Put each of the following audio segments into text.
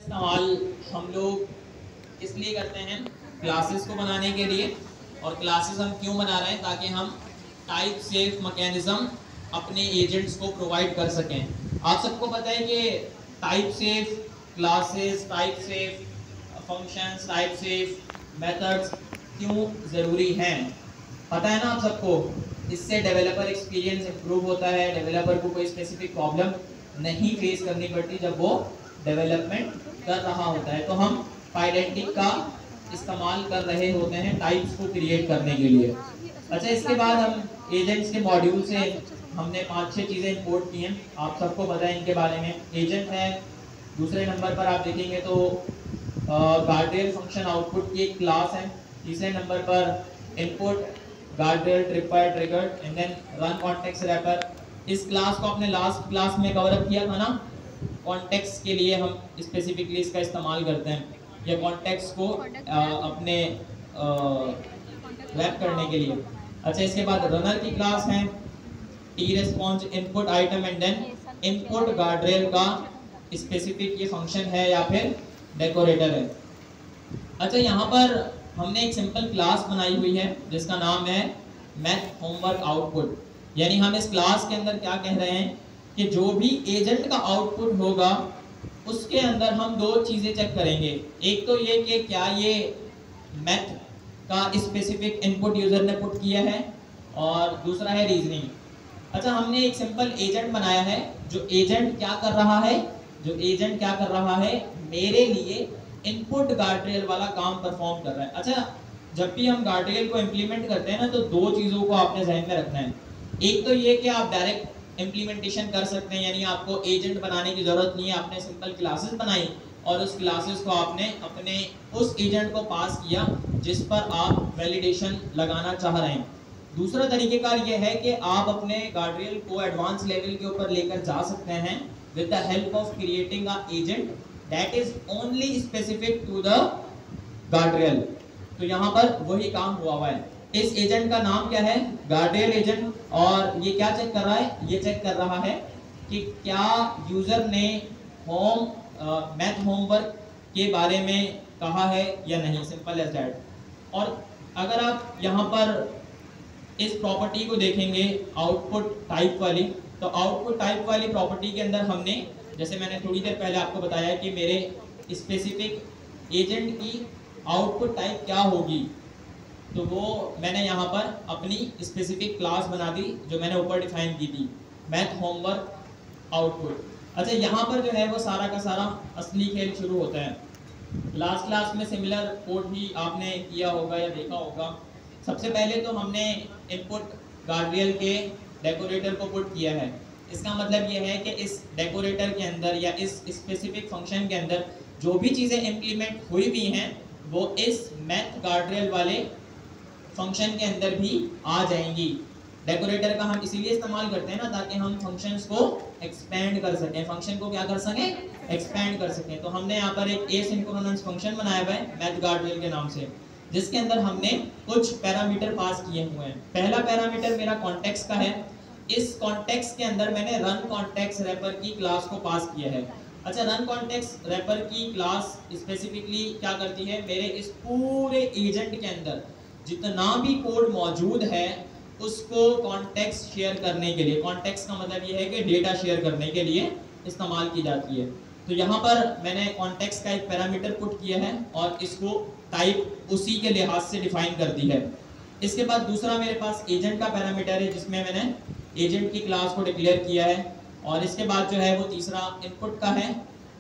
इस्तेमाल हम लोग इसलिए करते हैं क्लासेस को बनाने के लिए। और क्लासेस हम क्यों बना रहे हैं? ताकि हम टाइप सेफ मैकेनिज्म अपने एजेंट्स को प्रोवाइड कर सकें। आप सबको पता है कि type safe classes, type safe functions, type safe methods क्यों ज़रूरी हैं, पता है ना आप सबको? इससे डेवलपर एक्सपीरियंस इंप्रूव होता है, डेवलपर को कोई स्पेसिफिक प्रॉब्लम नहीं फेस करनी पड़ती जब वो डेवलपमेंट कर रहा होता है। तो हम पाइडेंटिक का इस्तेमाल कर रहे होते हैं टाइप्स को क्रिएट करने के लिए। अच्छा, इसके बाद हम एजेंट्स के मॉड्यूल से हमने 5-6 चीज़ें इंपोर्ट की हैं। आप सबको पता है इनके बारे में। एजेंट है, दूसरे नंबर पर आप देखेंगे तो गार्डरेल फंक्शन आउटपुट की एक क्लास है। तीसरे नंबर पर input guardrail tripper triggered and then run context wrapper. इस क्लास को आपने लास्ट क्लास में कवर अप किया था ना। कॉन्टेक्स्ट के लिए हम स्पेसिफिकली इसका इस्तेमाल करते हैं, या कॉन्टेक्स्ट को अपने रैप करने के लिए। अच्छा, इसके बाद रनर की क्लास है, T response input item and then input guardrail का स्पेसिफिक ये फंक्शन है या फिर डेकोरेटर है। अच्छा, यहाँ पर हमने एक सिंपल क्लास बनाई हुई है जिसका नाम है मैथ होमवर्क आउटपुट। यानी हम इस क्लास के अंदर क्या कह रहे हैं कि जो भी एजेंट का आउटपुट होगा उसके अंदर हम दो चीज़ें चेक करेंगे। एक तो ये कि क्या ये मैथ का स्पेसिफिक इनपुट यूज़र ने पुट किया है, और दूसरा है रीजनिंग। अच्छा, हमने एक सिंपल एजेंट बनाया है। जो एजेंट क्या कर रहा है, मेरे लिए इनपुट गार्डरेल वाला काम परफॉर्म कर रहा है। अच्छा, जब भी हम गार्डरेल को इम्प्लीमेंट करते हैं ना, तो दो चीज़ों को आपने ध्यान में रखना है। एक तो ये कि आप डायरेक्ट इम्प्लीमेंटेशन कर सकते हैं, यानी आपको एजेंट बनाने की ज़रूरत नहीं है। आपने सिंपल क्लासेस बनाई और उस क्लासेस को आपने अपने उस एजेंट को पास किया जिस पर आप वैलिडेशन लगाना चाह रहे हैं। दूसरा तरीक़ेकार ये है कि आप अपने गार्डरेल को एडवांस लेवल के ऊपर लेकर जा सकते हैं with the help of creating a agent that is only specific to the guardrail. तो यहाँ पर वही काम हुआ है। इस एजेंट का नाम क्या है? Guardrail agent. और ये क्या चेक कर रहा है? ये चेक कर रहा है कि क्या यूजर ने मैथ होमवर्क के बारे में कहा है या नहीं। Simple as that. और अगर आप यहाँ पर इस प्रॉपर्टी को देखेंगे आउटपुट टाइप वाली, तो आउटपुट टाइप वाली प्रॉपर्टी के अंदर हमने, जैसे मैंने थोड़ी देर पहले आपको बताया कि मेरे स्पेसिफिक एजेंट की आउटपुट टाइप क्या होगी, तो वो मैंने यहाँ पर अपनी स्पेसिफिक क्लास बना दी जो मैंने ऊपर डिफाइन की थी, मैथ होमवर्क आउटपुट। अच्छा, यहाँ पर जो है वो सारा का सारा असली खेल शुरू होता है। लास्ट क्लास में सिमिलर कोड भी आपने किया होगा या देखा होगा। सबसे पहले तो हमने इनपुट गार्डरेल के डेकोरेटर को पुट किया है। इसका मतलब ये है कि इस डेकोरेटर के अंदर या इस स्पेसिफिक फंक्शन के अंदर जो भी चीज़ें इम्प्लीमेंट हुई हुई हैं वो इस मैथ गार्डरेल वाले फंक्शन के अंदर भी आ जाएंगी। डेकोरेटर का हम इसीलिए इस्तेमाल करते हैं ना, ताकि हम फंक्शंस को एक्सपेंड कर सकें, फंक्शन को क्या कर सकें? एक्सपेंड कर सकें। तो हमने यहाँ पर एक एसिंक्रोनस फंक्शन बनाया हुआ है मैथ गार्डरेल के नाम से, जिसके अंदर हमने कुछ पैरामीटर पास किए हुए हैं। पहला पैरामीटर मेरा कॉन्टेक्स्ट का है। इस कॉन्टेक्स्ट के अंदर मैंने रन कॉन्टेक्स्ट रैपर की क्लास को पास किया है। अच्छा, रन कॉन्टेक्स्ट रैपर की क्लास स्पेसिफिकली क्या करती है? मेरे इस पूरे एजेंट के अंदर जितना भी कोड मौजूद है उसको कॉन्टेक्स्ट शेयर करने के लिए, कॉन्टेक्स्ट का मतलब ये है कि डेटा शेयर करने के लिए इस्तेमाल की जाती है। तो यहाँ पर मैंने कॉन्टेक्स्ट का एक पैरामीटर पुट किया है और इसको टाइप उसी के लिहाज से डिफाइन कर दी है। इसके बाद दूसरा मेरे पास एजेंट का पैरामीटर है जिसमें मैंने एजेंट की क्लास को डिक्लेयर किया है। और इसके बाद जो है वो तीसरा इनपुट का है,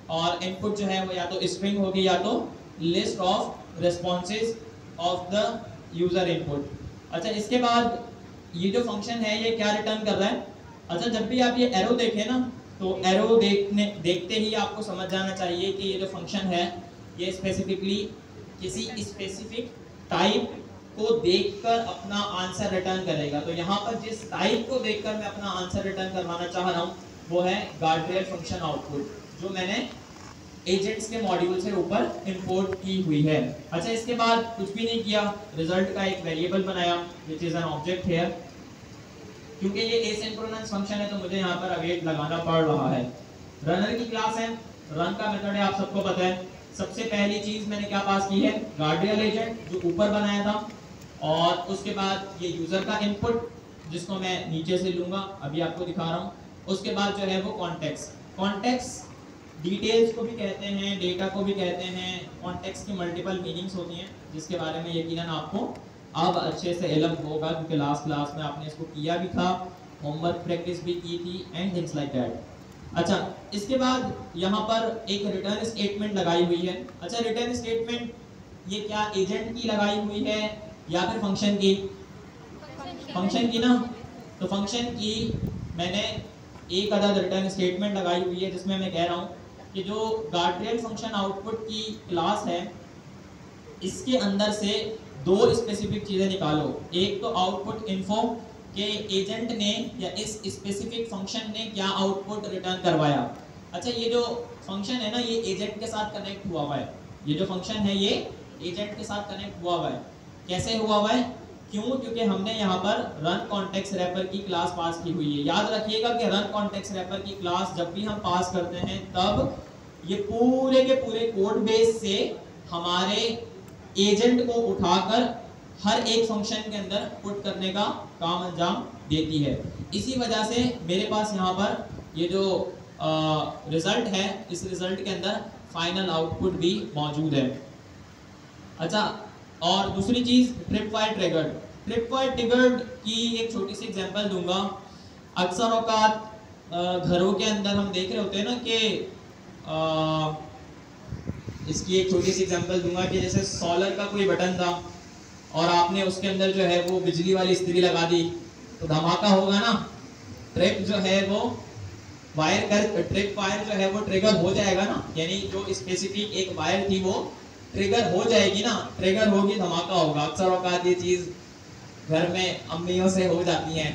और इनपुट जो है वो या तो स्ट्रिंग होगी या तो list of responses of the user input. अच्छा, इसके बाद ये जो फंक्शन है ये क्या रिटर्न कर रहा है? अच्छा, जब भी आप ये एरो देखें ना, तो एरो देखते ही आपको समझ जाना चाहिए कि ये जो फंक्शन है ये स्पेसिफिकली किसी स्पेसिफिक टाइप को देखकर अपना आंसर रिटर्न करेगा। तो यहाँ पर जिस टाइप को देखकर मैं अपना आंसर रिटर्न करवाना चाह रहा हूँ वो है गार्डरेल फंक्शन आउटपुट, जो मैंने एजेंट्स के मॉड्यूल से ऊपर इंपोर्ट की हुई है। अच्छा, इसके बाद कुछ भी नहीं किया, रिजल्ट का एक वेरिएबल बनाया which is an object here. क्योंकि ये एसिंक्रोनस फंक्शन है तो मुझे यहाँ पर अवेट लगाना पड़ रहा है। रनर की क्लास है, रन का मेथड है, आप सबको पता है। सबसे पहली चीज मैंने क्या पास की है, गार्डियल एजेंट जो ऊपर बनाया था, और उसके बाद ये यूजर का इनपुट जिसको मैं नीचे से लूंगा, अभी आपको दिखा रहा हूँ। उसके बाद जो है वो कॉन्टेक्स्ट। कॉन्टेक्स्ट डिटेल्स को भी कहते हैं, डेटा को भी कहते हैं। कॉन्टेक्स्ट की मल्टीपल मीनिंग्स होती हैं, जिसके बारे में यकीनन आपको अब अच्छे से इल्म होगा, क्योंकि लास्ट क्लास में आपने इसको किया भी था, होमवर्क प्रैक्टिस भी की थी एंड थिंग्स लाइक दैट। अच्छा, इसके बाद यहाँ पर एक रिटर्न स्टेटमेंट लगाई हुई है। अच्छा, रिटर्न स्टेटमेंट ये क्या एजेंट की लगाई हुई है या फिर फंक्शन की? फंक्शन की ना। तो फंक्शन की मैंने एक अदद रिटर्न स्टेटमेंट लगाई हुई है, जिसमें मैं कह रहा हूँ कि जो गार्डरेल फंक्शन आउटपुट की क्लास है, इसके अंदर से दो स्पेसिफिक चीजें निकालो। एक तो आउटपुट इन्फो के एजेंट ने या इस स्पेसिफिक फंक्शन ने क्या आउटपुट रिटर्न करवाया। अच्छा, ये जो फंक्शन है ना, ये एजेंट के साथ कनेक्ट हुआ हुआ है। ये जो फंक्शन है ये एजेंट के साथ कनेक्ट हुआ हुआ है। कैसे हुआ हुआ है? क्यों? क्योंकि हमने यहाँ पर रन कॉन्टेक्स्ट रैपर की क्लास पास की हुई है। याद रखिएगा कि रन कॉन्टेक्स्ट रैपर की क्लास जब भी हम पास करते हैं, तब ये पूरे के पूरे कोड बेस से हमारे एजेंट को उठाकर हर एक फंक्शन के अंदर पुट करने का काम अंजाम देती है। इसी वजह से मेरे पास यहाँ पर ये जो रिजल्ट है, इस रिजल्ट के अंदर फाइनल आउटपुट भी मौजूद है। अच्छा, और दूसरी चीज ट्रिपवायर ट्रिगर्ड। ट्रिपवायर ट्रिगर्ड की एक छोटी सी एग्जांपल दूंगा। अक्सर औकात घरों के अंदर हम देख रहे होते हैं ना कि इसकी एक छोटी सी एग्जांपल दूंगा कि जैसे सोलर का कोई बटन था और आपने उसके अंदर जो है वो बिजली वाली इस्त्री लगा दी, तो धमाका होगा ना। ट्रिप जो है वो ट्रिप वायर जो है वो ट्रिगर हो जाएगा ना, यानी जो स्पेसिफिक एक वायर थी वो ट्रिगर हो जाएगी ना, ट्रिगर होगी, धमाका होगा। अक्सर औकात ये चीज घर में अम्मियों से हो जाती है।